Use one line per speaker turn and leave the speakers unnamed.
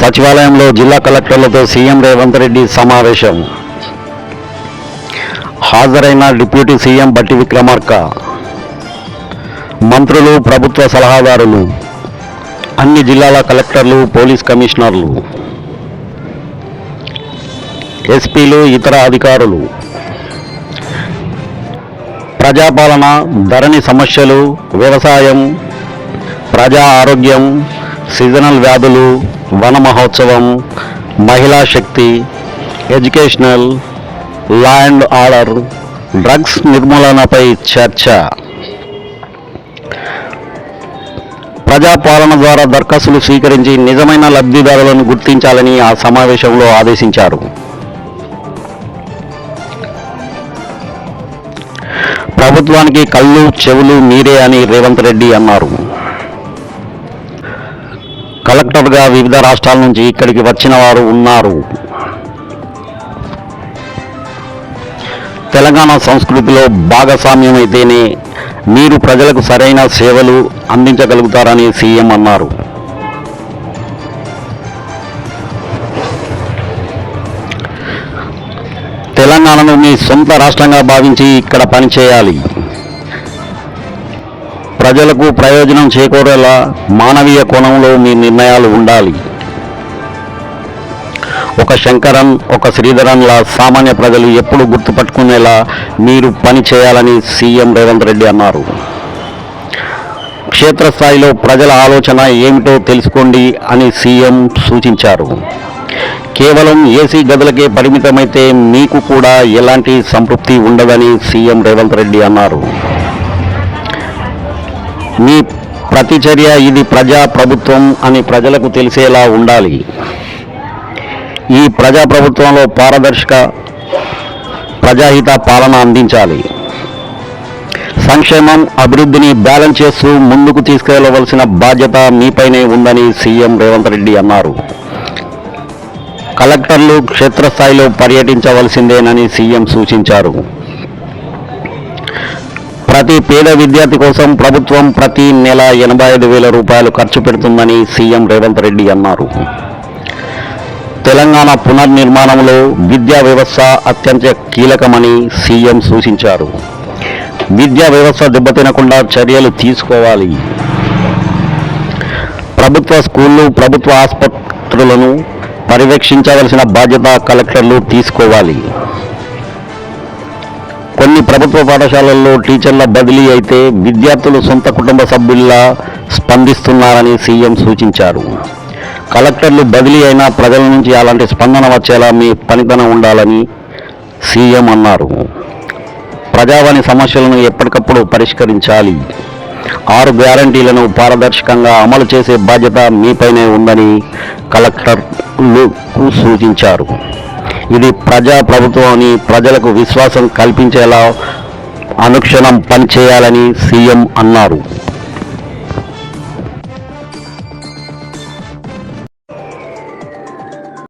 సచివాలయంలో జిల్లా కలెక్టర్లతో సీఎం రేవంత్ రెడ్డి సమావేశం. హాజరైన డిప్యూటీ సీఎం బట్టి విక్రమార్క, మంత్రులు, ప్రభుత్వ సలహాదారులు, అన్ని జిల్లాల కలెక్టర్లు, పోలీస్ కమిషనర్లు, ఎస్పీలు, ఇతర అధికారులు. ప్రజాపాలన, ధరణి సమస్యలు, వ్యవసాయం, ప్రజా ఆరోగ్యం, సీజనల్ వ్యాధులు, వన మహోత్సవం, మహిళా శక్తి, educational, law and order, drugs నిర్మూలనపై చర్చ. ప్రజాపాలన ద్వారా దరఖాస్తులు స్వీకరించి నిజమైన లబ్ధిదారులను గుర్తించాలని ఆ సమావేశంలో ఆదేశించారు. ప్రభుత్వానికి కళ్ళు, చెవులు మీరే అని రేవంత్ రెడ్డి అన్నారు. కలెక్టర్గా వివిధ రాష్ట్రాల నుంచి ఇక్కడికి వచ్చిన వారు ఉన్నారు. తెలంగాణ సంస్కృతిలో భాగస్వామ్యమైతేనే మీరు ప్రజలకు సరైన సేవలు అందించగలుగుతారని సీఎం అన్నారు. తెలంగాణను మీ సొంత రాష్ట్రంగా భావించి ఇక్కడ పనిచేయాలి. ప్రజలకు ప్రయోజనం చేకూరేలా మానవీయ కోణంలో మీ నిర్ణయాలు ఉండాలి. ఒక శంకరన్, ఒక శ్రీధరన్లా సామాన్య ప్రజలు ఎప్పుడు గుర్తుపట్టుకునేలా మీరు పని చేయాలని సీఎం రేవంత్ రెడ్డి అన్నారు. క్షేత్రస్థాయిలో ప్రజల ఆలోచన ఏమిటో తెలుసుకోండి అని సీఎం సూచించారు. కేవలం ఏసీ గదులకే పరిమితమైతే మీకు కూడా ఎలాంటి సంతృప్తి ఉండదని సీఎం రేవంత్ రెడ్డి అన్నారు. మీ ప్రతి చర్య ఇది ప్రజా ప్రభుత్వం అని ప్రజలకు తెలిసేలా ఉండాలి. ఈ ప్రజాప్రభుత్వంలో పారదర్శక, ప్రజాహిత పాలన అందించాలి. సంక్షేమం, అభివృద్ధిని బ్యాలెన్స్ చేస్తూ ముందుకు తీసుకెళ్లవలసిన బాధ్యత మీపైనే ఉందని సీఎం రేవంత్ రెడ్డి అన్నారు. కలెక్టర్లు క్షేత్రస్థాయిలో పర్యటించవలసిందేనని సీఎం సూచించారు. ప్రతి పేద విద్యార్థి కోసం ప్రభుత్వం ప్రతి నెల 85,000 రూపాయలు ఖర్చు పెడుతుందని సీఎం రేవంత్ రెడ్డి అన్నారు. తెలంగాణ పునర్నిర్మాణంలో విద్యా వ్యవస్థ అత్యంత కీలకమని సీఎం సూచించారు. విద్యా వ్యవస్థ దెబ్బతినకుండా చర్యలు తీసుకోవాలి. ప్రభుత్వ స్కూళ్లు, ప్రభుత్వ ఆసుపత్రులను పర్యవేక్షించవలసిన బాధ్యత కలెక్టర్లు తీసుకోవాలి. కొన్ని ప్రభుత్వ పాఠశాలల్లో టీచర్ల బదిలీ అయితే విద్యార్థులు సొంత కుటుంబ సభ్యుల్లా స్పందిస్తున్నారని సీఎం సూచించారు. కలెక్టర్లు బదిలీ అయిన ప్రజల నుంచి అలాంటి స్పందన వచ్చేలా మీ పనితనం ఉండాలని సీఎం అన్నారు. ప్రజావాణి సమస్యలను ఎప్పటికప్పుడు పరిష్కరించాలి. 6 గ్యారంటీలను పారదర్శకంగా అమలు చేసే బాధ్యత మీపైనే ఉందని కలెక్టర్లకు సూచించారు. ఇది ప్రజా ప్రభుత్వం అని ప్రజలకు విశ్వాసం కల్పించేలా అనుక్షణం పనిచేయాలని సీఎం అన్నారు.